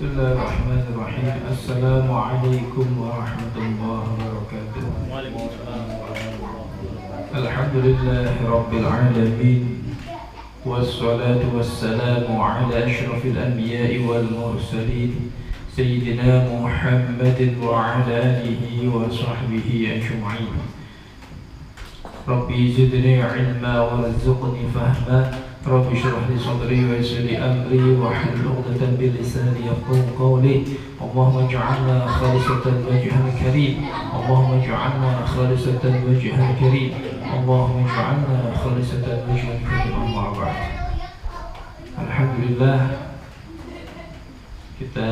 Bismillahirrahmanirrahim. Assalamualaikum warahmatullahi wabarakatuh. Alhamdulillahi rabbil alamin. Wassalatu wassalamu ala ashrafil anbiya'i wal mursalin Sayyidina Muhammadin wa ala alihi wa sahbihi ajma'in. Rabbi zidni ilma warzuqni fahma. Rabbi shrah li sadri wa yassir li amri wa hlul 'uqdatam min lisani yafqahu qawli. Allahumma ij'alna khalisatan wajhal karim. Allahumma ij'alna khalisatan wajhal karim. Allahumma ij'alna khalisatan wajhal karim. Amma ba'd. Alhamdulillah, kita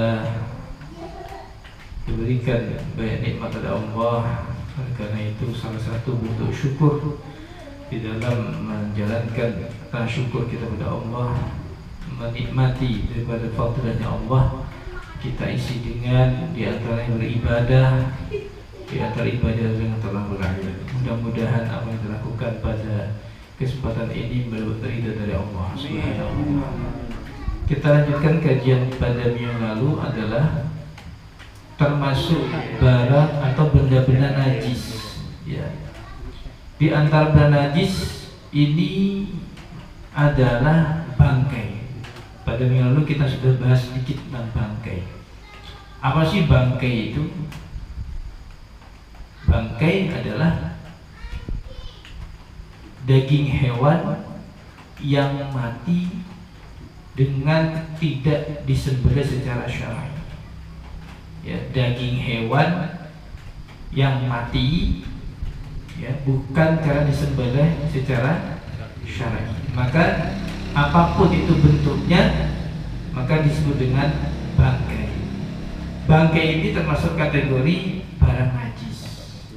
diberikan banyak nikmat dari Allah. Karena itu salah satu bentuk syukur di dalam menjalankan syukur kita kepada Allah, menikmati daripada fadlahnya Allah, kita isi dengan di antara yang beribadah, di antara ibadah yang telah berakhir. Mudah-mudahan apa yang dilakukan pada kesempatan ini mendapat ridha dari Allah Subhanahu wa taala. Kita lanjutkan kajian pada minggu yang lalu adalah termasuk barang atau benda-benda najis, ya. Di antara benda najis ini adalah bangkai. Pada minggu lalu kita sudah bahas sedikit tentang bangkai. Apa sih bangkai itu? Bangkai adalah daging hewan yang mati dengan tidak disembelih secara syar'i. Ya, daging hewan yang mati, ya, bukan cara disembelih secara syar'i. Maka apapun itu bentuknya, maka disebut dengan bangkai. Bangkai ini termasuk kategori barang najis,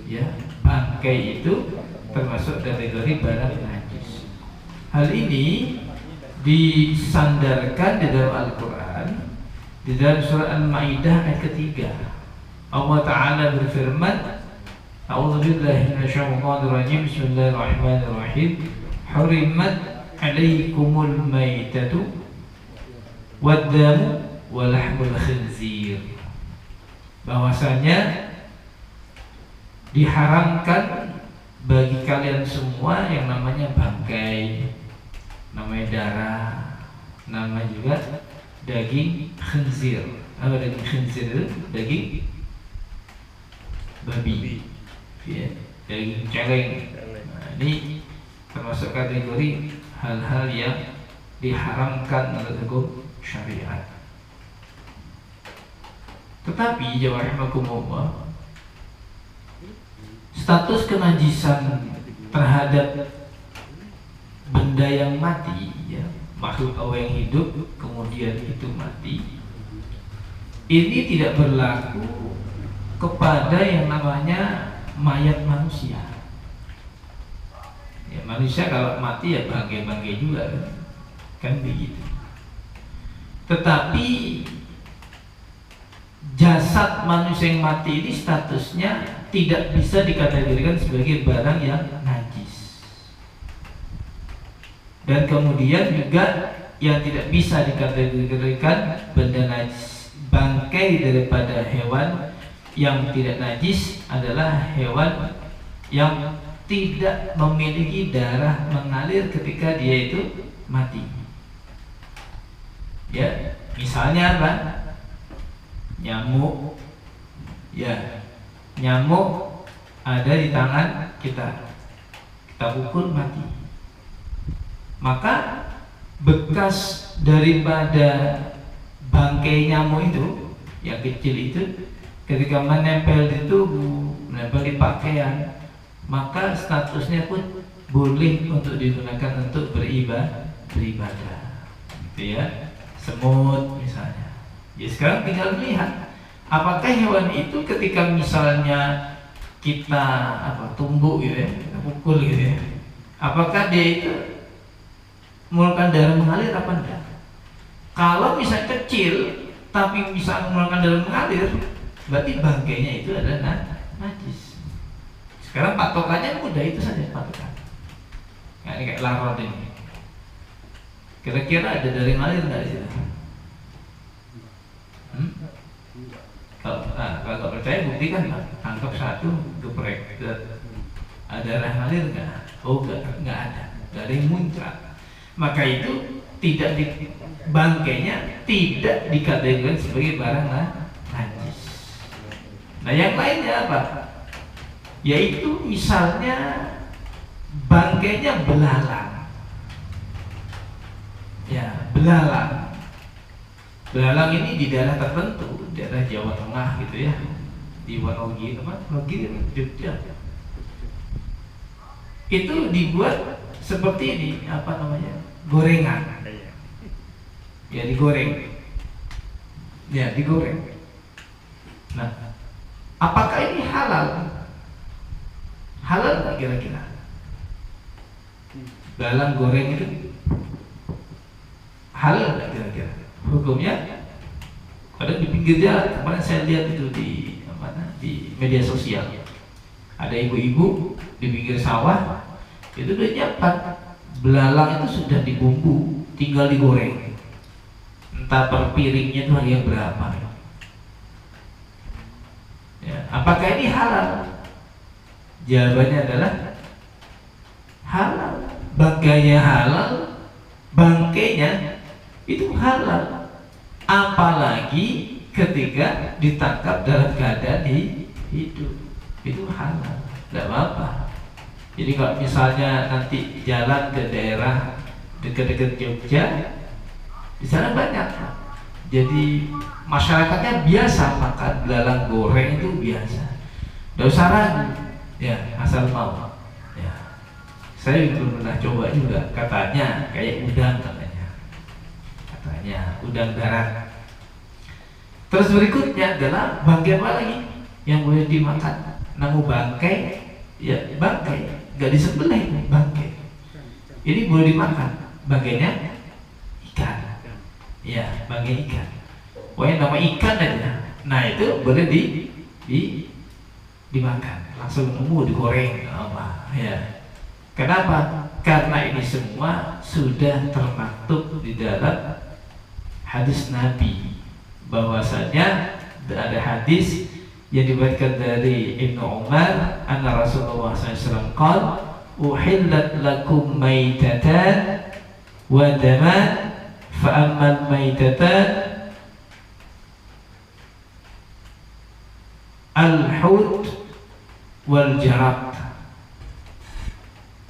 ya. Bangkai itu termasuk kategori barang najis. Hal ini disandarkan di dalam Al-Quran, di dalam surah Al-Maidah ayat ketiga. Allah Ta'ala berfirman, A'udzubillahi minasyaitonir rajim. Bismillahirrahmanirrahim. Hurimat 'alaikumul maitatu wad-damu wa lahmul khinzir. Bahwasanya diharamkan bagi kalian semua yang namanya bangkai, namanya darah, nama juga daging khinzir. Apa daging khinzir itu? Daging babi, ya, daging celeng. Nah, ini termasuk kategori hal-hal yang diharamkan oleh hukum syariat. Tetapi jawahimakumullah, status kenajisan terhadap benda yang mati, ya, makhluk Allah yang hidup kemudian itu mati, ini tidak berlaku kepada yang namanya mayat manusia. Ya, manusia kalau mati ya bangkai-bangkai juga, kan begitu. Tetapi jasad manusia yang mati ini statusnya tidak bisa dikategorikan sebagai barang yang najis. Dan kemudian juga yang tidak bisa dikategorikan benda najis, bangkai daripada hewan yang tidak najis adalah hewan yang tidak memiliki darah mengalir ketika dia itu mati. Ya, misalnya apa? Nyamuk. Ya, nyamuk ada di tangan kita pukul mati. Maka bekas daripada bangkai nyamuk itu yang kecil itu ketika menempel di tubuh, menempel di pakaian, maka statusnya pun boleh untuk digunakan untuk beribadah, gitu ya. Semut misalnya. Ya, sekarang tinggal melihat apakah hewan itu ketika misalnya kita tumbuk gitu ya, kita pukul gitu ya, apakah dia itu mengeluarkan darah mengalir apa enggak? Kalau misalnya kecil tapi bisa mengeluarkan darah mengalir, berarti bangkainya itu adalah najis. Sekarang patokannya mudah, itu saja patokan. Nah, ini kayak laron ini. Kira-kira ada dari mengalir nggak di situ? Kalau nggak percaya buktikan lah, tangkap satu, geprek, ada darah ngalir nggak? Oh nggak ada yang muncrat. Maka itu tidak bangkainya tidak dikategorikan sebagai barang najis. Nah yang lainnya apa? Yaitu misalnya bangkainya belalang. Ya belalang. Belalang ini di daerah tertentu, daerah Jawa Tengah gitu ya, di Wonogiri, Jogja. Itu dibuat seperti ini, apa namanya? Gorengan. Ya digoreng. Ya digoreng. Nah, apakah ini halal? Halal nggak kira-kira? Belalang goreng itu halal nggak kira-kira? Hukumnya kadang di pinggir jalan. Kemarin saya lihat itu di media sosial, ada ibu-ibu di pinggir sawah itu udah nyiapkan belalang itu sudah dibumbu, tinggal digoreng. Entah per piringnya itu harga berapa. Ya, apakah ini halal? Jawabannya adalah halal. Bangkainya halal, bangkainya itu halal, apalagi ketika ditangkap dalam keadaan hidup, itu halal, tidak apa-apa. Jadi kalau misalnya nanti jalan ke daerah dekat-dekat Jogja, di sana banyak, jadi masyarakatnya biasa makan belalang goreng itu biasa, tidak usah ragu, ya asal mau. Ya, saya belum pernah coba juga, katanya kayak udang udang darat. Terus berikutnya adalah bangkai apa lagi yang boleh dimakan? Namun bangkai, ya bangkai, nggak disembelih, bangkai. Ini boleh dimakan. Bangkainya ikan, ya bangkai ikan. Pokoknya nama ikan aja. Nah itu boleh dimakan, langsung digoreng apa? Ya. Kenapa? Karena ini semua sudah termaktub di dalam hadis Nabi, bahwasanya ada hadis yang diriwayatkan dari Ibnu Umar, anna Rasulullah SAW qala uhillat lakum maitatan wa daman fa ammal maitatan al-hut wal jarad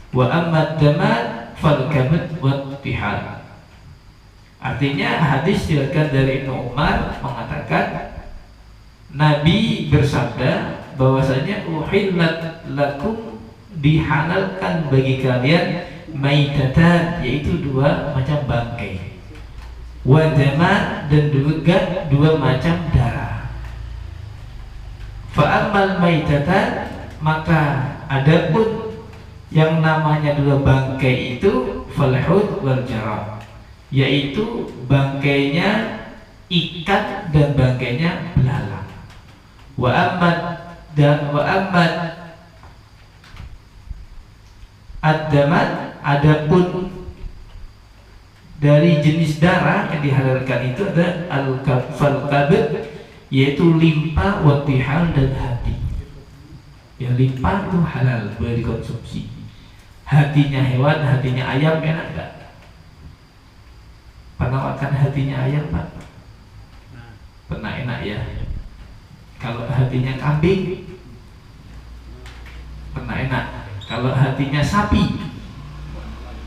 wa amma daman fal kabad wat tihal. Artinya hadis diriwayatkan dari Ibnu Umar mengatakan Nabi bersabda bahwasanya uhillat lakum, dihalalkan bagi kalian maitatan, yaitu dua macam bangkai, wadama, dan juga dua macam darah. Fa'amal maitatan, maka adapun yang namanya dua bangkai itu falhud wal jarad, yaitu bangkainya ikan dan bangkainya belalang. Wa amad ad-daman, adapun dari jenis darah yang dihalalkan itu ada al-kabad, yaitu limpa, watihal, dan hati. Yang limpa itu halal, boleh dikonsumsi. Hatinya hewan, hatinya ayam enak enggak? Pernah makan hatinya ayam, Pak? Pernah, enak ya. Kalau hatinya kambing, pernah enak. Kalau hatinya sapi,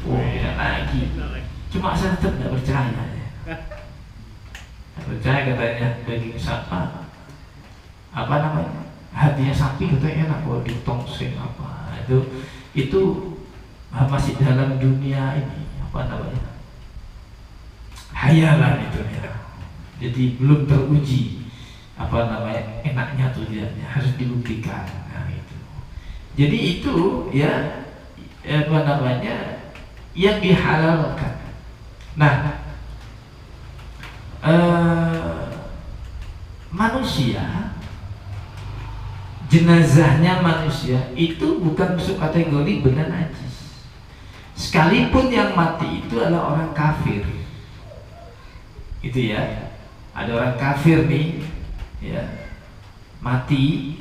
enak lagi. Cuma saya tetap tidak percaya. Tidak percaya katanya daging sapi, apa namanya? Hatinya sapi katanya enak kalau ditongseng apa. Itu masih dalam dunia ini, apa namanya? Hayalan itu ya. Jadi belum teruji apa namanya enaknya tuh tidaknya, harus dibuktikan. Nah itu. Jadi itu ya apa namanya yang dihalalkan. Nah manusia, jenazahnya manusia itu bukan masuk kategori benda najis. Sekalipun yang mati itu adalah orang kafir. Itu ya, ada orang kafir nih, ya mati,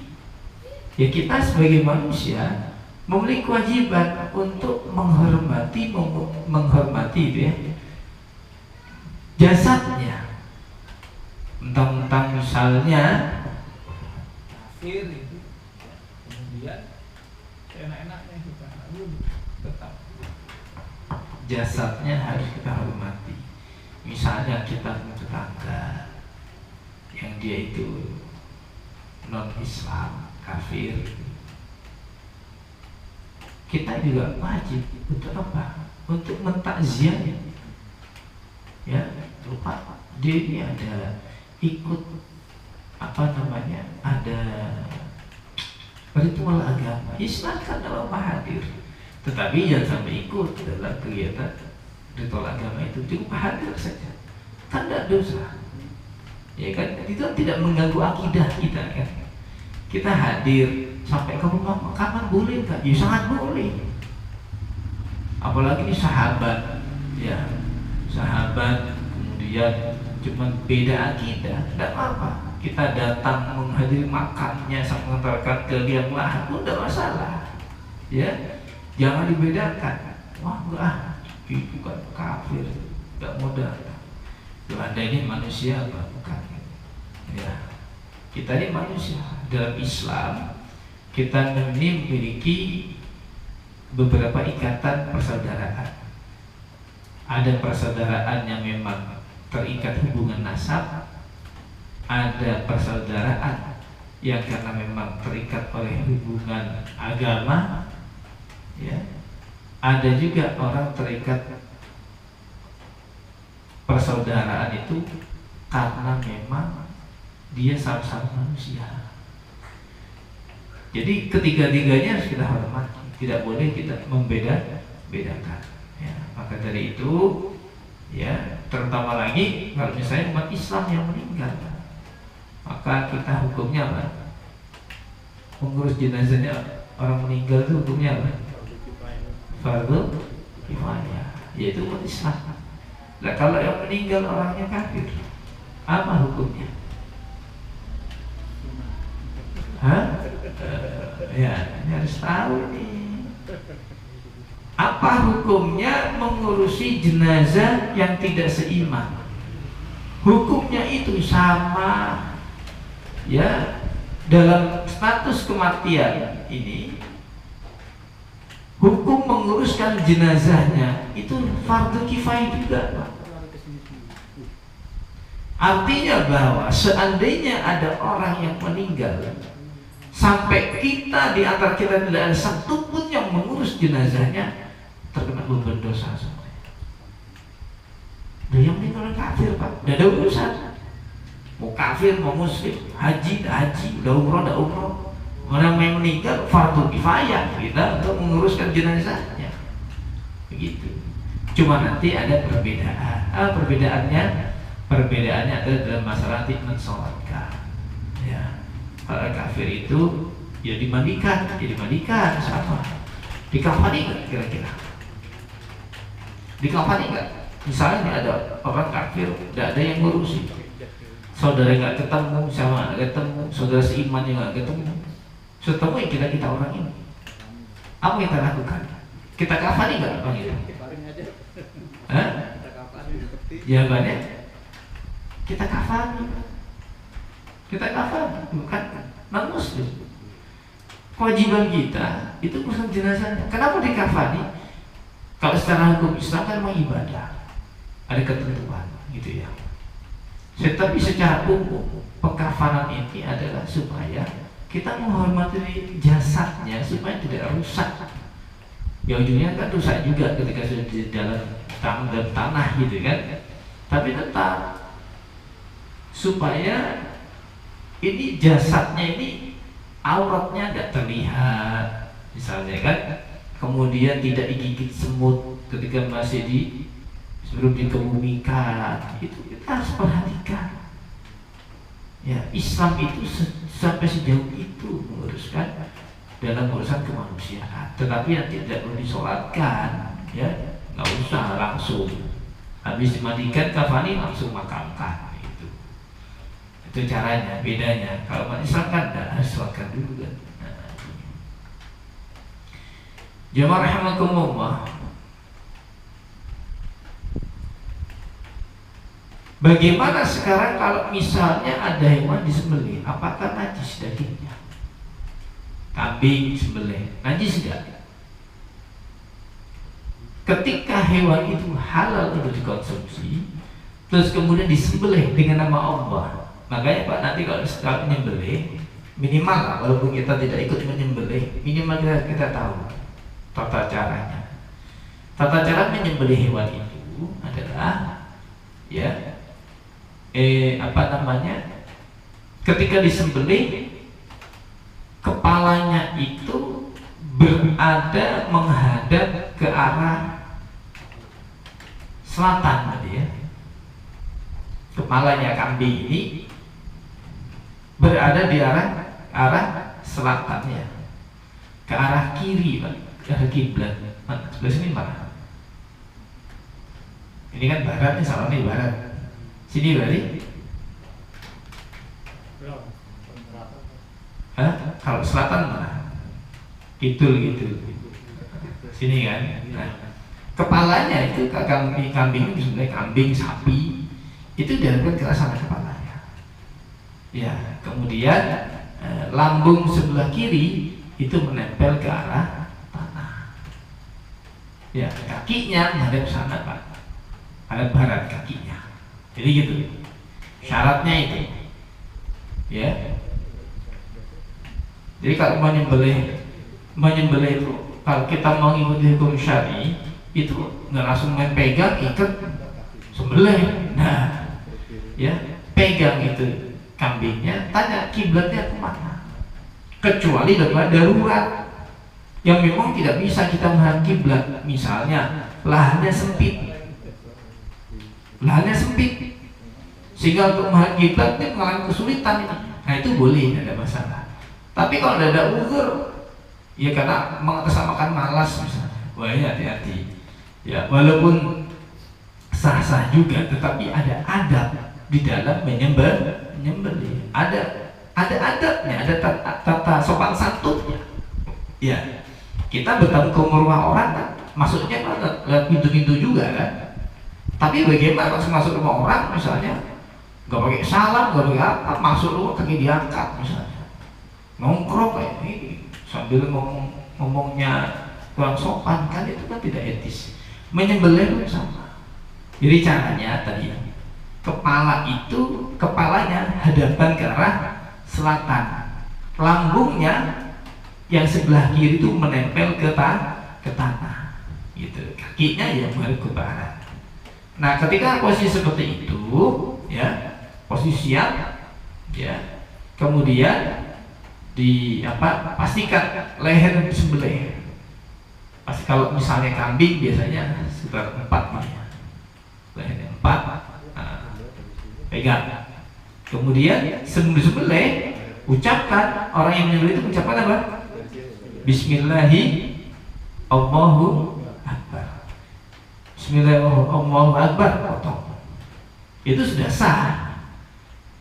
ya kita sebagai manusia memiliki kewajiban untuk menghormati itu ya jasadnya. Mentang-mentang misalnya kafir itu, kemudian enak-enaknya kita tetap jasadnya harus kita hormati. Misalnya kita punya tetangga yang dia itu non-Islam, kafir, kita juga wajib untuk apa? Untuk mentakziah, ya, lupa dia ini ada ikut apa namanya, ada ritual agama, silakan dalam hadir, tetapi jangan sampai ikut dalam kegiatan ritual agama itu, cukup hadir saja, kan tidak dosa, ya kan, itu tidak mengganggu akidah kita kan. Kita hadir sampai ke rumah makaman boleh nggak? Ya sangat boleh, apalagi ini sahabat, ya sahabat, kemudian cuman beda akidah, tidak apa-apa. Kita datang menghadiri makannya sama mengantarkan ke liang lahat pun tidak masalah, ya jangan dibedakan. Wah enggak, itu kan kafir, tidak mau datang. Anda ini manusia apa? Bukan, ya kita ini manusia. Dalam Islam kita ini memiliki beberapa ikatan persaudaraan. Ada persaudaraan yang memang terikat hubungan nasab, ada persaudaraan yang karena memang terikat oleh hubungan agama, ya. Ada juga orang terikat persaudaraan itu karena memang dia sama-sama manusia. Jadi ketiga-tiganya harus kita hormati, tidak boleh kita membedakan. Ya, maka dari itu, ya terutama lagi kalau misalnya umat Islam yang meninggal, maka kita hukumnya apa? Mengurus jenazahnya orang meninggal itu hukumnya apa? Fardu kifayah, yaitu umat Islam. Nah kalau yang meninggal orangnya kafir, apa hukumnya? Hah? Ya, ini harus tahu nih. Apa hukumnya mengurusi jenazah yang tidak seiman? Hukumnya itu sama, ya, dalam status kematian ini. Hukum menguruskan jenazahnya itu fardu kifayah juga, Pak. Artinya bahwa seandainya ada orang yang meninggal, sampai kita di antara kita tidak ada satu pun yang mengurus jenazahnya, terkena beban dosa semua. Dia yang meninggal kafir, Pak, tidak ada urusan. Mau kafir, mau muslim, haji, udah umroh, orang yang meninggal fardu kifayah kita untuk menguruskan jenazahnya. Begitu. Cuma nanti ada perbedaan. Perbedaannya adalah dalam masalah mensolatkan. Ya. Kalau kafir itu ya dimandikan sama. Dikafani nggak kira-kira? Dikafani nggak? Misalnya ada orang kafir, tidak ada yang ngurusi. Saudara nggak ketemu, sama nggak ketemu, saudara seiman yang nggak ketemu. Setelah kita orang ini, apa yang kita lakukan? Kita kafani nggak orang itu? Hah? Jawabannya kita kafani. Bukan non-muslim. Kewajiban kita itu urusan jenazahnya. Kenapa dikafani? Kalau secara hukum Islam kan memang ibadah, ada ketentuan, gitu ya. Tetapi secara umum pengkafanan ini adalah supaya kita menghormati jasadnya supaya tidak rusak. Ya ujungnya kan rusak juga ketika sudah di dalam tanah gitu kan. Tapi tetap supaya ini jasadnya ini auratnya tidak terlihat, misalnya kan, kemudian tidak digigit semut ketika masih sebelum dikebumikan, itu kita harus perhatikan. Ya, Islam itu sampai sejauh itu menguruskan dalam urusan kemanusiaan. Tetapi yang tidak perlu disolatkan, ya nggak usah langsung habis dimandikan kafani langsung makamkan. Itu caranya, bedanya. Kalau umat Islam kan tidak harus sholatkan dulu kan. Nah, jamaah rahimakumullah. Bagaimana sekarang kalau misalnya ada hewan disembelih, apakah najis dagingnya? Kambing disembelih, najis enggak? Ketika hewan itu halal untuk dikonsumsi, terus kemudian disembelih dengan nama Allah, makanya Pak nanti kalau setelah menyembelih, minimal lah, walaupun kita tidak ikut menyembelih, minimal kita tahu tata caranya. Tata cara menyembelih hewan itu adalah ya ketika disembelih, kepalanya itu berada menghadap ke arah selatan tadi ya. Kepalanya kambing ini berada di arah selatan ya, ke arah kiri Pak, ke arah kiblat. Sebelah sini mana? Ini kan barat nih, sama nih barat. Sini berarti? Kalau selatan mana? Kidul gitu. Sini kan. Nah, kepalanya itu kambing itu sebenarnya kambing, sapi itu diarahkan ke sana kepalanya. Ya, kemudian lambung sebelah kiri itu menempel ke arah tanah. Ya, kakinya menghadap sana Pak, menghadap barat kakinya. Jadi gitu. Syaratnya itu. Ya. Jadi kalau menyembelih itu, kalau kita mau mengikuti hukum syar'i itu nggak langsung main pegang, ikat, sembelih. Nah, ya pegang itu kambingnya, tanya kiblatnya kemana. Kecuali darurat yang memang tidak bisa kita menghadap kiblat, misalnya lahannya sempit, sehingga untuk menghadap kiblat itu mengalami kesulitan ini. Nah itu boleh, tidak ada masalah. Tapi kalau tidak ada uzur, ya karena mengatasnamakan malas misalnya, wah ya hati-hati. Ya walaupun sah-sah juga, tetapi ada adab di dalam menyembelih. Ada adabnya, ada tata sopan santunnya. Ya kita bertamu ke rumah orang kan, maksudnya lewat pintu-pintu juga kan. Tapi bagaimana masuk rumah orang misalnya nggak pakai salam, nggak pakai apa, masuk rumah kaki diangkat misalnya, nongkrong kayak ini sambil ngomongnya kurang sopan, kan itu kan tidak etis. Menyembelih pun sama. Jadi caranya tadi kepalanya hadapan ke arah selatan, lambungnya yang sebelah kiri itu menempel ke tanah, gitu. Kakinya yang menghadap ke barat. Nah, ketika posisi seperti itu, ya, posisi siap, ya, kemudian pastikan leher disembelih. Pasti kalau misalnya kambing biasanya sekitar 4 nih, lehernya 4, pegang. Kemudian sebelum disembelih, ucapkan, orang yang menyembelih itu ucapkan apa? Bismillahi Allahu Akbar. Bismillahirrahmanirrahim, Akbar, potong. Itu sudah sah.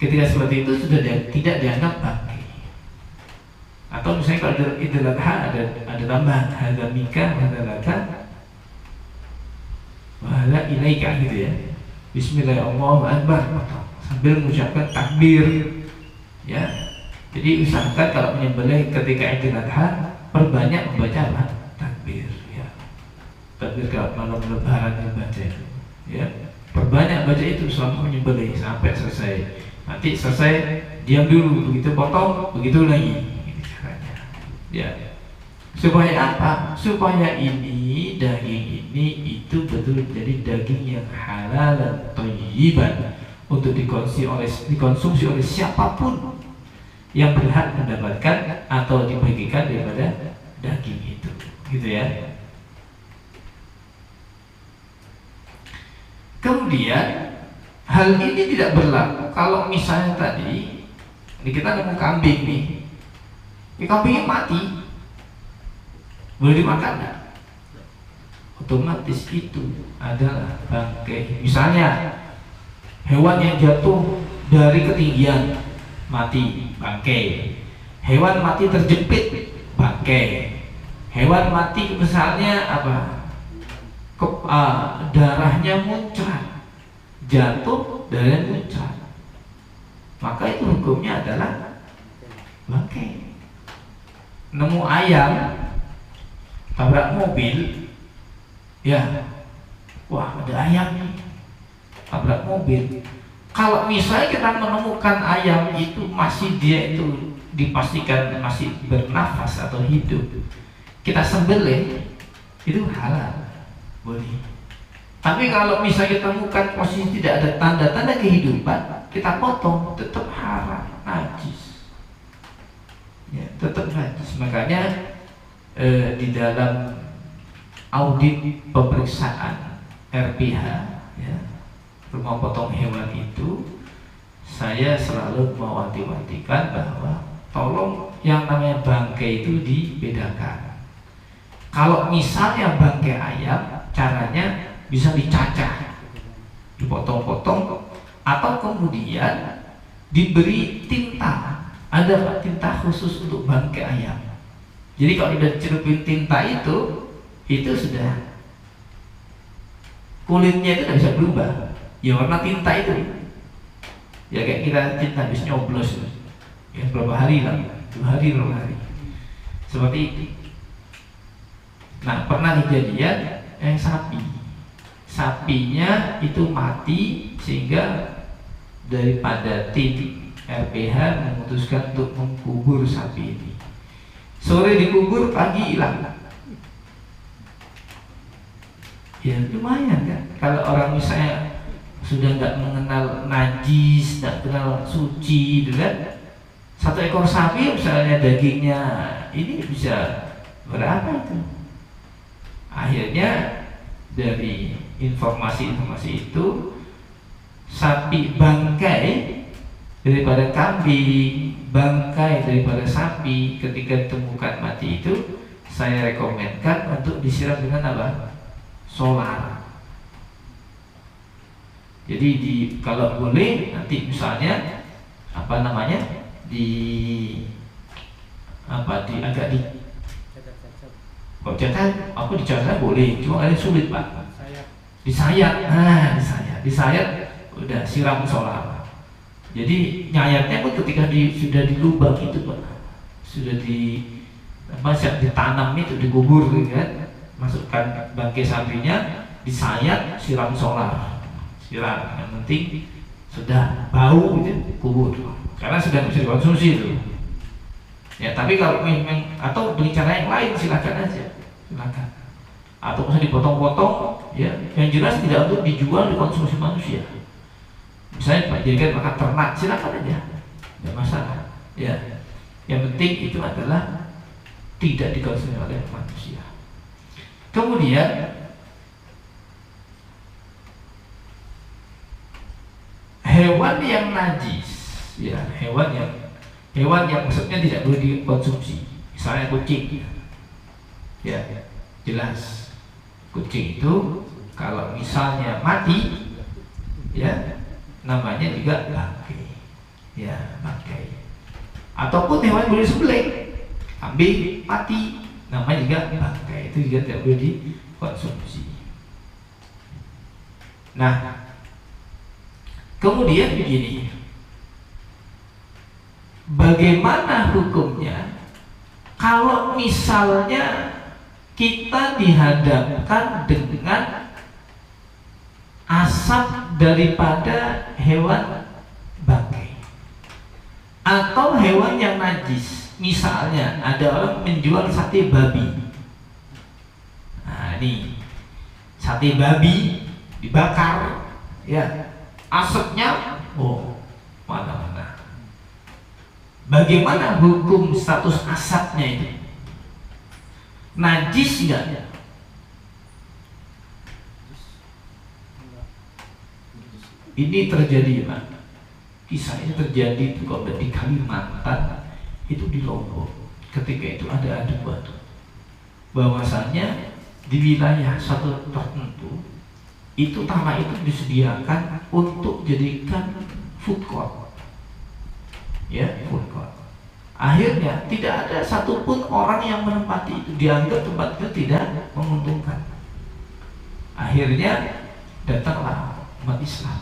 Ketika seperti itu sudah tidak dianggap bangkai. Atau misalnya kalau ada Idul Adha ada tambahan hadza mika hadza laka wa hadza ilaika gitu ya. Bismillahirrahmanirrahim, potong sambil mengucapkan takbir. Ya. Jadi usahakan kalau menyembelih ketika Idul Adha perbanyak membaca apa? Takbir. Takbir kalau malam lebaran dibaca itu, ya perbanyak baca itu selama menyembelih sampai selesai. Nanti selesai diam dulu, begitu potong, begitu lagi. Ini caranya. Ya. Supaya apa? Supaya ini daging ini itu betul jadi daging yang halal dan thayyiban untuk dikonsumsi oleh siapapun yang berhak mendapatkan atau dibagikan daripada daging itu, gitu ya. Kemudian hal ini tidak berlaku kalau misalnya tadi ini kita nemu kambing nih, kambingnya mati, boleh dimakan nggak? Otomatis itu adalah bangkai. Misalnya hewan yang jatuh dari ketinggian mati, bangkai. Hewan mati terjepit, bangkai. Hewan mati misalnya apa? Darahnya muncrat, jatuh darahnya muncrat, maka itu hukumnya adalah bangkai. Nemu ayam tabrak mobil, ya, wah ada ayam nih, tabrak mobil. Kalau misalnya kita menemukan ayam itu masih dia itu dipastikan masih bernafas atau hidup, kita sembelih, itu halal, boleh. Tapi kalau misalnya kita temukan posisi tidak ada tanda-tanda kehidupan, kita potong, tetap haram, najis. Ya, tetap najis. Makanya di dalam audit pemeriksaan RPH, ya, rumah potong hewan itu, saya selalu mewanti-wantikan bahwa tolong yang namanya bangkai itu dibedakan. Kalau misalnya bangkai ayam, caranya bisa dicacah, dipotong-potong, atau kemudian diberi tinta. Ada tinta khusus untuk bangkai ayam. Jadi kalau udah dicelupin tinta itu sudah kulitnya itu tidak bisa berubah. Ya warna tinta itu. Ya kayak kita tinta habis nyoblos, ya berapa hari lah, 2 hari, 2 hari. Seperti itu. Nah, pernah kejadian sapinya itu mati, sehingga daripada tim RPH memutuskan untuk mengkubur sapi ini. Sore dikubur, pagi hilang. Ya lumayan kan, kalau orang misalnya sudah nggak mengenal najis, nggak kenal suci, gitu kan. 1 ekor sapi misalnya dagingnya ini bisa berapa itu? Akhirnya dari informasi-informasi itu, sapi bangkai daripada kambing, bangkai daripada sapi ketika ditemukan mati itu, saya rekomenkan untuk disiram dengan apa? Solar. Jadi kalau boleh nanti misalnya agak aku dicatat boleh, cuma ada sulit Pak. Disayat, disayat, udah siram solar. Jadi nyayatnya pun ketika sudah di lubang itu Pak, sudah ditanam itu, dikubur kan, masukkan bangkai sapinya, disayat, siram solar, siram. Yang penting sudah bau itu kubur, karena sudah bisa dikonsumsi itu. Ya, tapi kalau memang atau dengan cara yang lain silakan aja, silakan. Atau bisa dipotong-potong, ya, yang jelas tidak untuk dijual, dikonsumsi manusia. Misalnya Pak jadikan makan ternak, silakan aja, tidak masalah. Ya, yang penting itu adalah tidak dikonsumsi oleh manusia. Kemudian hewan yang najis, ya, hewan yang maksudnya tidak boleh dikonsumsi, misalnya kucing, ya, jelas kucing itu kalau misalnya mati, ya, namanya juga bangkai, ya, bangkai. Ataupun hewan boleh disembelih, kambing mati, namanya juga bangkai, itu juga tidak boleh dikonsumsi. Nah, kemudian begini, bagaimana hukumnya kalau misalnya kita dihadapkan dengan asap daripada hewan bangkai atau hewan yang najis? Misalnya ada orang menjual sate babi. Nah ini sate babi dibakar, ya, asapnya mana-mana. Bagaimana hukum status asapnya itu? Najis enggak? Ini terjadi Pak. Kisah ini terjadi itu kalau di Kalimantan, itu di Lombok. Ketika itu ada adu batu, bahwasannya di wilayah satu tertentu itu tanah itu disediakan untuk jadikan food court, ya, food court. Akhirnya tidak ada satupun orang yang menempati itu, dianggap tempat itu tidak menguntungkan. Akhirnya datanglah umat Islam.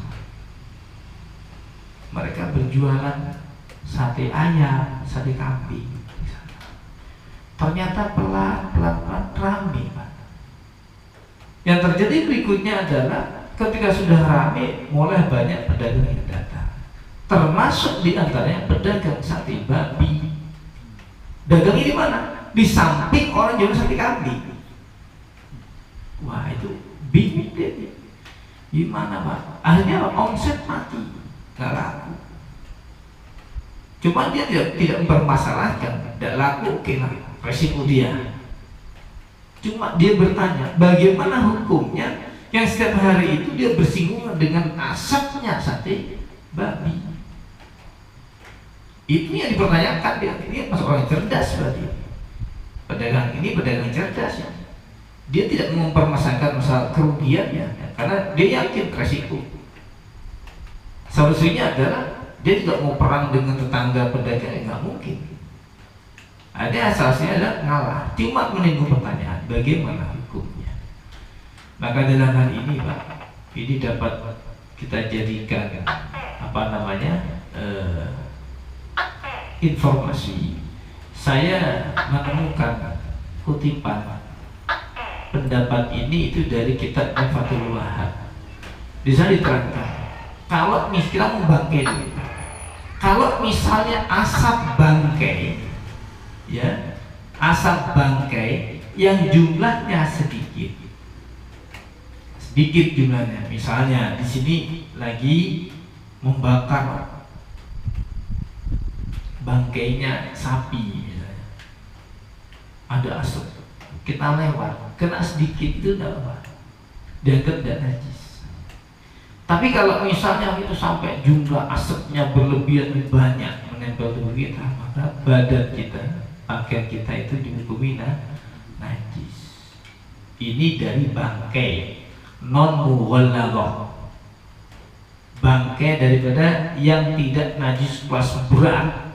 Mereka berjualan sate ayam, sate kambing. Ternyata pelan-pelan ramai, Pak. Yang terjadi berikutnya adalah ketika sudah ramai, mulai banyak pedagang yang datang. Termasuk di antaranya pedagang sate babi. Dagang ini mana? Di samping orang jual sate kambing. Wah, itu bingung dia. Gimana, Pak? Akhirnya omset mati, nggak laku. Cuma dia tidak mempermasalahkan, tidak laku, oke lah, resiko dia. Cuma dia bertanya, bagaimana hukumnya yang setiap hari itu dia bersinggungan dengan asapnya sate babi. Itu yang dipertanyakan. Ini masuk orang cerdas berarti. Pedagang ini pedagang cerdas ya. Dia tidak mempermasalahkan masalah kerugiannya, karena dia yakin resiko. Solusinya adalah dia tidak mau perang dengan tetangga pedagang, nggak mungkin. Ada asasnya adalah ngalah, cuma menimbul pertanyaan bagaimana hukumnya. Maka dalam hal ini, Pak, ini dapat kita jadikan informasi. Saya menemukan kutipan pendapat ini itu dari kitab Fathul Wahab. Di sana diterangkan, kalau misalnya membangkai, kalau misalnya asap bangkai, ya, asap bangkai yang jumlahnya sedikit jumlahnya. Misalnya di sini lagi membakar bangkainya sapi, misalnya ada asap, kita lewat, kena sedikit itu tidak apa, dianggap tidak najis. Tapi kalau misalnya itu sampai jumlah asapnya berlebihan banyak menempel tubuh kita, maka badan kita, pakaian kita itu dihukumi najis. Ini dari bangkai non mughalladah, bangkai daripada yang tidak najis kelas berat.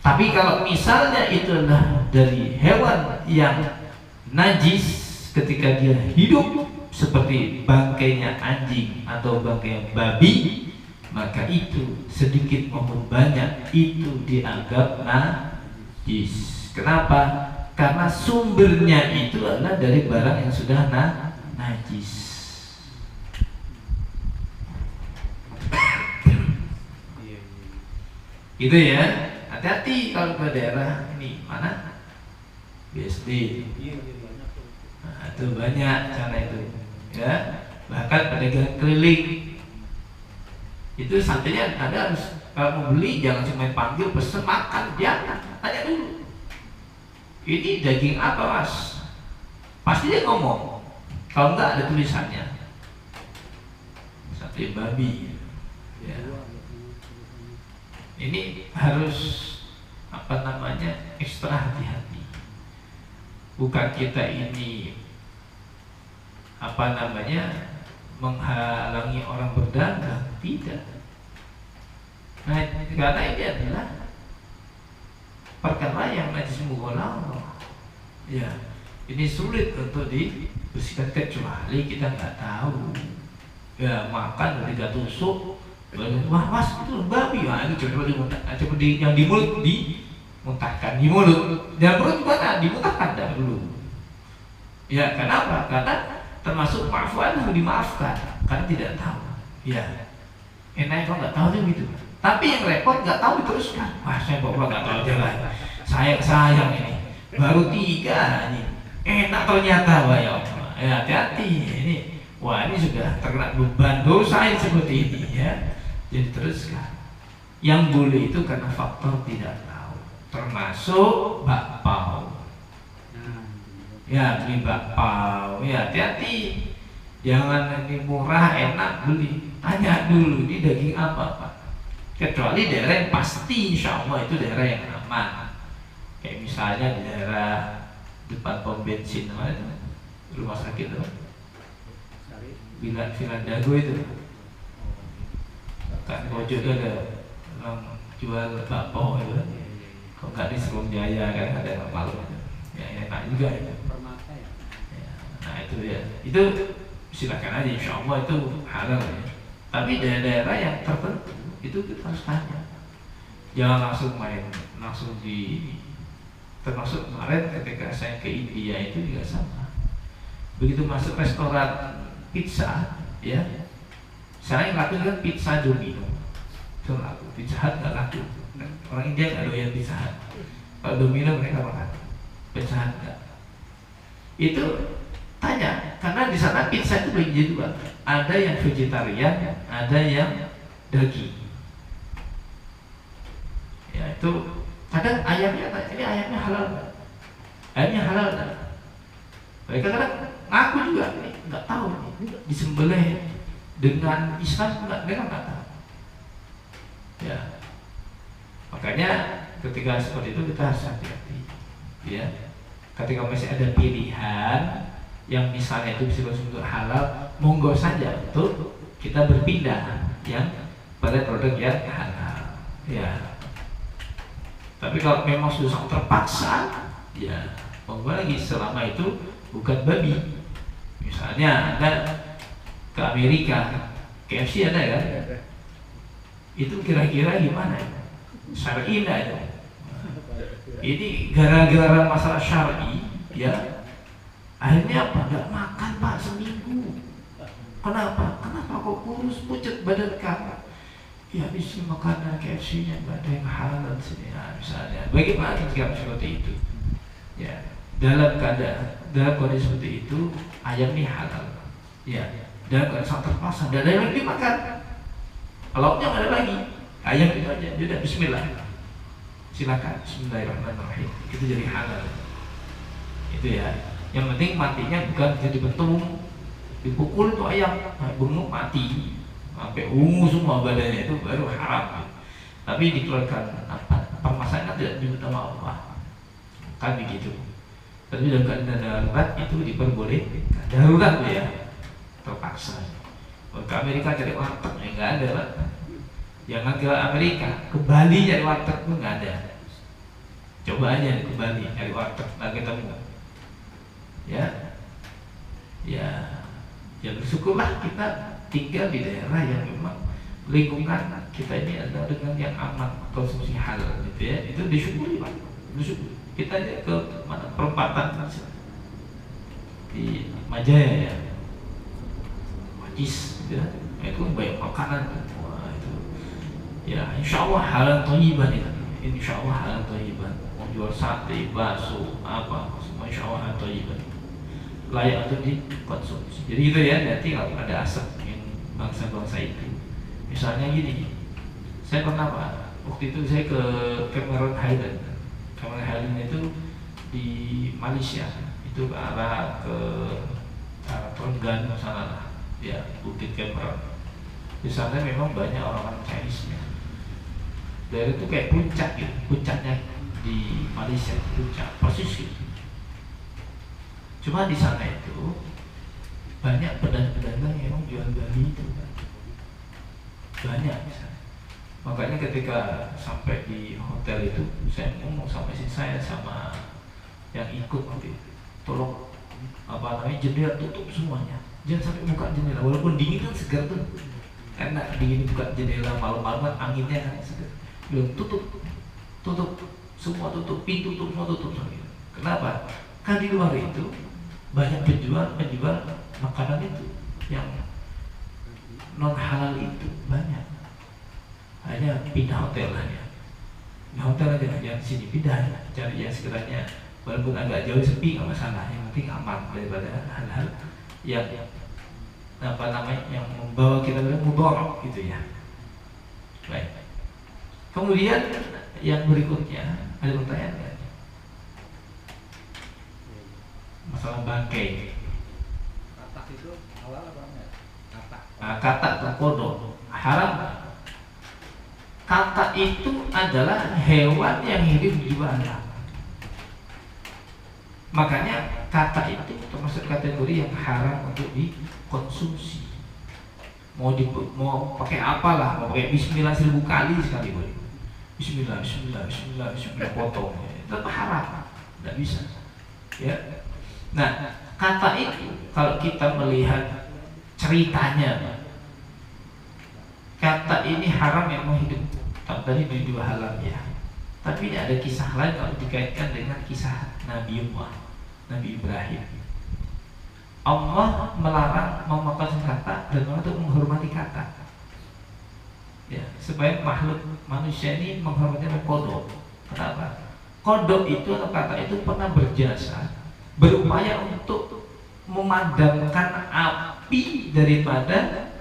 Tapi kalau misalnya itu adalah dari hewan yang najis ketika dia hidup, seperti bangkainya anjing atau bangkai babi, maka itu sedikit maupun banyak itu dianggap najis. Kenapa? Karena sumbernya itu adalah dari barang yang sudah najis. Itu ya. Hati-hati kalau ke daerah ini mana BSD. Nah, itu banyak cara itu, ya. Bahkan pedagang keliling itu santinya Anda harus kalau mau beli jangan cuma panggil pesen makan, jangan, tanya dulu. Ini daging apa, Mas? Pasti dia ngomong. Kalau enggak ada tulisannya sate babi, ya. Ini harus ekstra hati-hati. Bukan kita ini menghalangi orang berdagang, tidak. Nah, karena ini adalah perkara yang najis mughalladah. Ya, ini sulit untuk dibersihkan kecuali kita nggak tahu. Ya, makan dari tusuk. Wah, Mas, itu babi. Wah, itu coba yang di mulut dimuntahkan di mulut. Dan mulut mana? Dimuntahkan dulu. Ya, kenapa? Karena termasuk maafan harus dimaafkan karena tidak tahu. Ya, enak kalau nggak tahu tuh gitu. Tapi yang repot nggak tahu diteruskan. Wah, saya bapak nggak tahu jalan. Sayang ini baru 3 ini. Enak ternyata, wah ya. Hati-hati ini. Wah, ini sudah terkena beban dosa seperti ini, ya. Jadi teruskan. Yang boleh itu karena faktor tidak tahu, termasuk bakpao. Ya, beli bakpao, ya hati-hati. Jangan ini murah enak beli. Tanya dulu ini daging apa, Pak. Kecuali daerah yang pasti insya Allah itu daerah yang aman. Kayak misalnya di daerah depan pom bensin, rumah sakit tuh, Villa Dago itu. Kan pojok itu ada jual bakpao itu, kok nggak di Serung Jaya kan ada yang malu, ya enak juga itu. Ya, nah itu ya, itu silakan aja, insya Allah itu halal ya. Tapi daerah-daerah yang tertentu itu kita harus tanya, jangan langsung main, langsung di. Termasuk kemarin ketika saya ke India itu juga sama. Begitu masuk restoran pizza, ya, saya yang laku kan pizza Domino, itu laku. Pizza Hut nggak laku. Orang India nggak doyan Pizza Hut. Kalau Domino mereka makan, Pizza Hut nggak. Itu tanya, karena di sana pizza itu bagi dua. Ada yang vegetarian, ada yang daging. Ya itu. Kadang ayamnya, ini ayamnya halal, ayamnya halal. Mereka kadang ngaku juga, ini nggak tahu, disembelih dengan Islam mereka nggak tahu. Ya, makanya ketika seperti itu kita harus hati-hati. Ya, ketika masih ada pilihan yang misalnya itu bisa untuk halal, monggo saja untuk kita berpindah yang pada produk yang halal. Ya. Tapi kalau memang sudah terpaksa, ya monggo lagi selama itu bukan babi. Misalnya Anda ke Amerika, KFC ada kan? Itu kira-kira gimana? Syar'i enggak itu? Ini gara-gara masalah syar'i, ya akhirnya apa? Nggak makan Pak seminggu. Kenapa? Kenapa kok kurus pucat badan kamu? Ya habis makanan KFC-nya nggak ada yang halal sini, ya, misalnya. Bagaimana jika seperti itu? Ya, dalam kondisi seperti itu ayam ini halal. Ya, dalam keadaan terpaksa, tidak ada yang lagi dimakan. Lauknya nggak ada lagi, ayam itu aja. Sudah Bismillah, silakan. Bismillahirrahmanirrahim. Itu jadi halal. Itu ya. Yang penting matinya bukan jadi betung, dipukul tuh ayam, benguk mati. Sampai ungu semua badannya, itu baru haram. Tapi dikeluarkan apa? Permasalahan tidak disebut nama Allah, kan begitu. Tapi dalam keadaan darurat itu diperbolehkan. Darurat ya, terpaksa. Ke Amerika cari warteg ya nggak ada Pak. Jangan ke Amerika, ke Bali cari warteg pun nggak ada. Coba aja ke Bali cari warteg nggak ketemu. Ya, ya bersyukurlah kita tinggal di daerah yang memang lingkungan kita ini adalah dengan yang aman konsumsi halal gitu ya. Itu disyukuri Pak, bersyukur. Kita aja ke mana perempatan di Majaya ya, Majis gitu ya, itu banyak makanan. Wah itu ya insya Allah halal thayyiban itu, insya Allah halal thayyiban. Mau jual sate, bakso, apa semua insya Allah halal thayyiban, layak untuk dikonsumsi. Jadi gitu ya, nanti kalau ada asap bangsa-bangsa itu, misalnya gini, saya pernah Pak, waktu itu saya ke Cameron Highland. Cameron Highland itu di Malaysia, itu ke arah Trenggalek sana lah, ya Bukit Cameron. Di sana memang banyak orang-orang Chinese-nya. Dari itu kayak puncak gitu, puncaknya di Malaysia, puncak persis gitu. Cuma di sana itu banyak pedagang-pedagang yang jual babi itu kan. Banyak misalnya. Makanya ketika sampai di hotel itu saya ngomong sama istri saya sama yang ikut waktu itu, tolong jendela tutup semuanya, jangan sampai buka jendela. Walaupun dingin kan segar tuh, enak dingin buka jendela malam-malam kan anginnya kan segar. Belum tutup semua, tutup pintu, tutup semua, tutup semua. Kenapa? Kan di luar itu banyak penjual makanan itu yang non halal itu banyak. Hanya pindah hotel aja, hotel aja jangan sini, pindah cari yang sekiranya walaupun agak jauh sepi nggak masalah, yang penting aman daripada hal-hal yang yang membawa kita mudarat gitu ya. Baik. Kemudian yang berikutnya ada pertanyaan kan? Masalah bangkai. Katak itu halal apa enggak? Katak atau kodok haram. Katak itu adalah hewan yang hidup di bandar. Makanya katak itu termasuk kategori yang haram untuk dikonsumsi. Mau pakai apalah, mau pakai bismillah 1000 kali sekali boleh. Bismillah, Bismillah, Bismillah, Bismillah, potong, tetap haram, tidak bisa. Ya. Nah, kata itu kalau kita melihat ceritanya, kata ini haram yang mau hidup dari dua halam ya. Tapi ini ada kisah lain kalau dikaitkan dengan kisah Nabi Ibrahim. Allah melarang memakan kata dan untuk menghormati kata. Ya, supaya makhluk manusia ini menghormati kodok. Kenapa? Kodok itu atau kata itu pernah berjasa, berupaya untuk memadamkan api daripada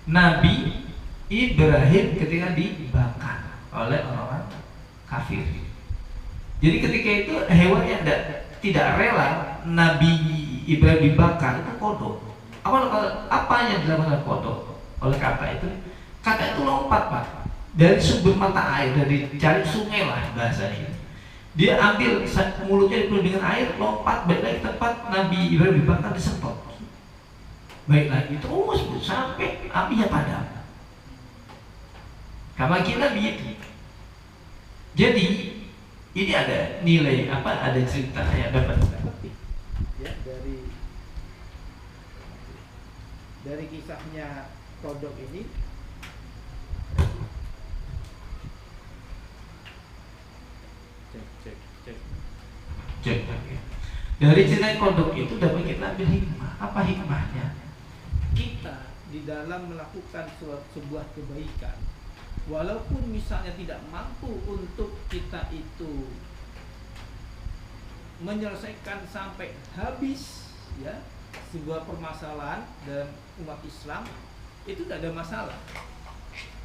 Nabi Ibrahim ketika dibakar oleh orang kafir. Jadi ketika itu hewan yang tidak rela Nabi Ibrahim dibakar itu kodok. Apa yang dilakukan kodok oleh kata itu? Kata itu lompat Pak dari sumber mata air, dari cari sungai lah bahasanya. Dia ambil mulutnya dipenuhi dengan air, lompat balik lagi tempat Nabi Ibrahim dibakar, disemprot. Baik lagi terus sampai apinya padam. Karena kita begitu. Jadi ini ada nilai apa? Ada cerita yang dapat ya dari kisahnya kodok ini. Cek. Dari cerita kodok itu dapat kita ambil hikmah. Apa hikmahnya? Kita di dalam melakukan sebuah kebaikan, walaupun misalnya tidak mampu untuk kita itu menyelesaikan sampai habis ya sebuah permasalahan dalam umat Islam, itu tidak ada masalah.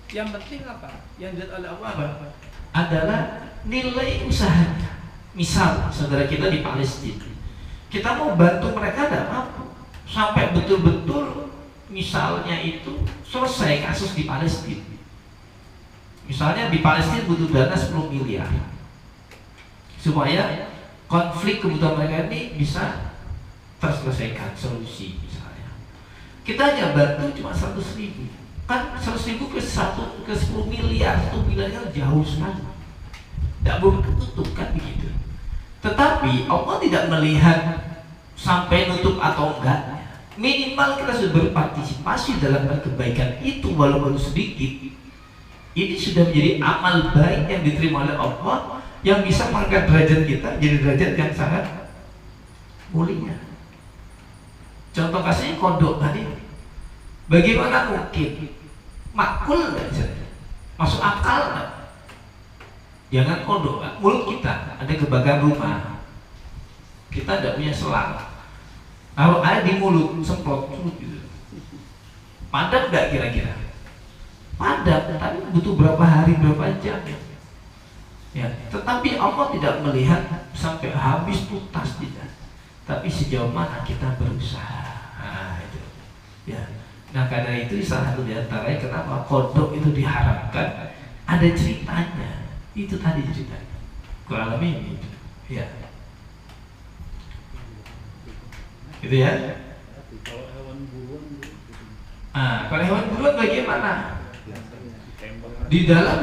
Yang penting apa? Yang dilihat oleh Allah adalah nilai usahanya. Misal saudara kita di Palestina, kita mau bantu mereka tidak mampu sampai betul-betul misalnya itu selesai kasus di Palestina. Misalnya di Palestina butuh dana 10 miliar supaya konflik kebutuhan mereka ini bisa terselesaikan, solusi misalnya. Kita hanya bantu cuma 100.000, kan 100.000 ke 10 miliar, 1 miliar kan jauh sekali, tidak boleh tutup kan begitu. Tetapi Allah tidak melihat sampai nutup atau enggaknya. Minimal kita sudah berpartisipasi dalam kebaikan itu walaupun sedikit. Ini sudah menjadi amal baik yang diterima oleh Allah, yang bisa mengangkat derajat kita jadi derajat yang sangat mulia. Contoh kasusnya kodok tadi. Bagaimana mungkin makul nggak bisa? Masuk akal nggak? Jangan kodok, mulut kita ada kebakaran rumah, kita tidak punya selang, kalau air di mulut semprot gitu. Padam nggak kira-kira? Padam, tapi butuh berapa hari, berapa jam ya. Tetapi Allah tidak melihat sampai habis tuntas tidak, tapi sejauh mana kita berusaha. Nah itu ya. Nah karena itu salah satu diantaranya kenapa kodok itu diharamkan, ada ceritanya. Itu tadi ceritanya kurang lebih itu ya. Gitu ya. Kalau hewan buruan bagaimana? Di dalam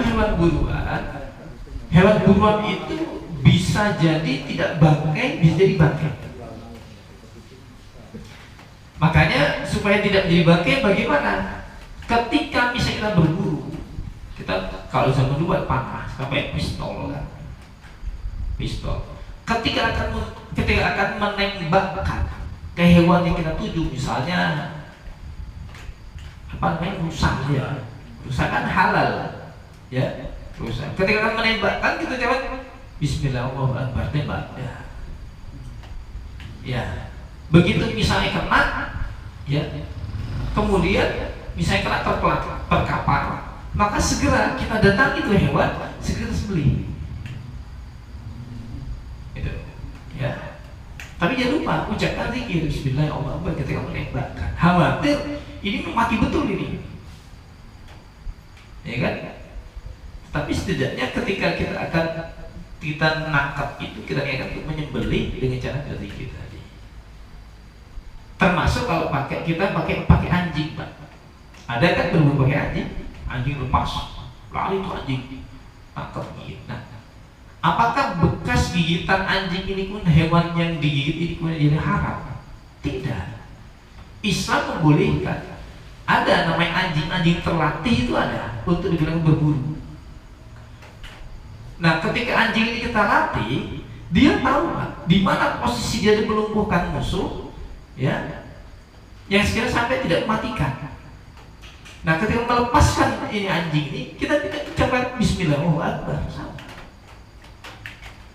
hewan buruan itu bisa jadi tidak bangkai, bisa jadi bangkai. Makanya supaya tidak jadi bangkai bagaimana? Ketika misalnya kita berburu, kita kalau zaman dulu buat panah sampai pistol kan, pistol. Ketika akan menembakkan ke hewan yang kita tuju, misalnya apa namanya rusa ya, rusa kan halal ya, rusa. Ketika akan menembakkan kita jawab Bismillahirrahmanirrahim, tembak ya. Begitu misalnya kena ya, kemudian misalnya kena terkapar, maka segera kita datangi itu hewan, segera sembelih. Itu, ya. Tapi jangan lupa ucapkan zikir Bismillahirrahmanirrahim ketika menembakkan. Khawatir ini mati betul ini, ya kan? Tapi setidaknya ketika kita nangkap itu, kita akan menyembelih dengan cara berzikir tadi. Termasuk kalau kita pakai anjing, Pak. Ada kan berburu pakai anjing lepas lari itu anjing tak tergigit. Nah, apakah bekas gigitan anjing ini pun hewan yang digigit ini pun jadi haram? Tidak. Islam membolehkan. Ada namanya anjing-anjing terlatih itu ada untuk digunakan berburu. Nah, ketika anjing ini kita latih, dia tahu di mana posisi dia melumpuhkan musuh, ya, yang sekiranya sampai tidak mematikan. Nah, ketika melepaskan ini anjing ini, kita tidak ucapkan Bismillah, Allahu Akbar.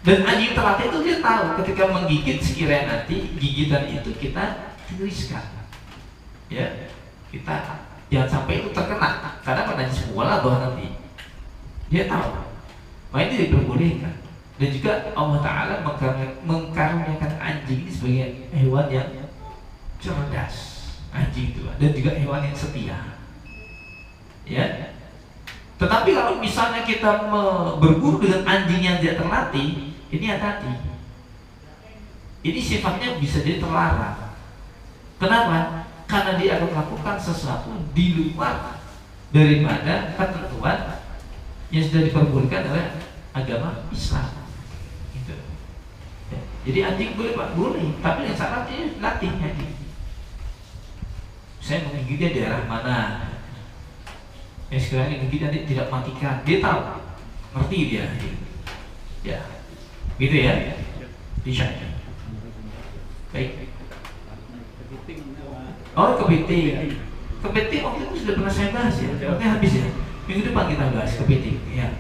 Dan anjing terlatih itu dia tahu ketika menggigit sekiranya nanti gigitan itu kita tiriskan, ya, kita jangan sampai itu terkena, karena pada semua bahwa nanti dia tahu, maka ini diperbolehkan. Dan juga Allah Ta'ala mengkaruniakan anjing ini sebagai hewan yang cerdas, anjing itu, dan juga hewan yang setia, ya. Tetapi kalau misalnya kita berburu dengan anjing yang tidak terlatih, ini hati-hati. Ini sifatnya bisa jadi terlarang. Kenapa? Karena dia akan melakukan sesuatu di luar daripada ketentuan yang sudah diperbolehkan oleh agama Islam. Gitu. Ya. Jadi anjing boleh Pak, boleh, tapi yang syaratnya latih anjing. Saya menggigit dia daerah mana? Yang sekiranya gigit nanti tidak matikan, dia tahu, ngerti dia. Ya, gitu ya. Bisa. Baik. Oh, kepiting. Kepiting waktu itu sudah pernah saya bahas ya. Oke, habis ya. Minggu depan kita bahas kepiting. Ya.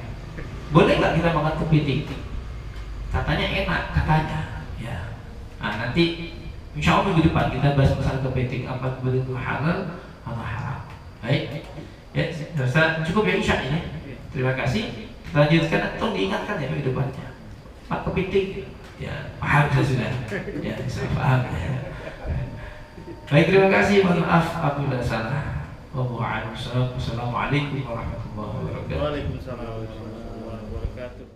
Boleh nggak kita makan kepiting? Katanya enak, katanya. Ya. Nah, nanti insya Allah minggu depan kita bahas masalah kepiting, apa kepiting itu halal atau haram. Baik. Ya, rasa cukup ya Isya ini. Terima kasih. Kita lanjutkan atau diingatkan ya minggu depannya. Pak kepiting. Ya, paham sudah. Ya, saya paham. Ya. Baik, terima kasih. Mohon maaf apabila salah. Wassalamualaikum warahmatullahi wabarakatuh. Waalaikumsalam warahmatullahi wabarakatuh.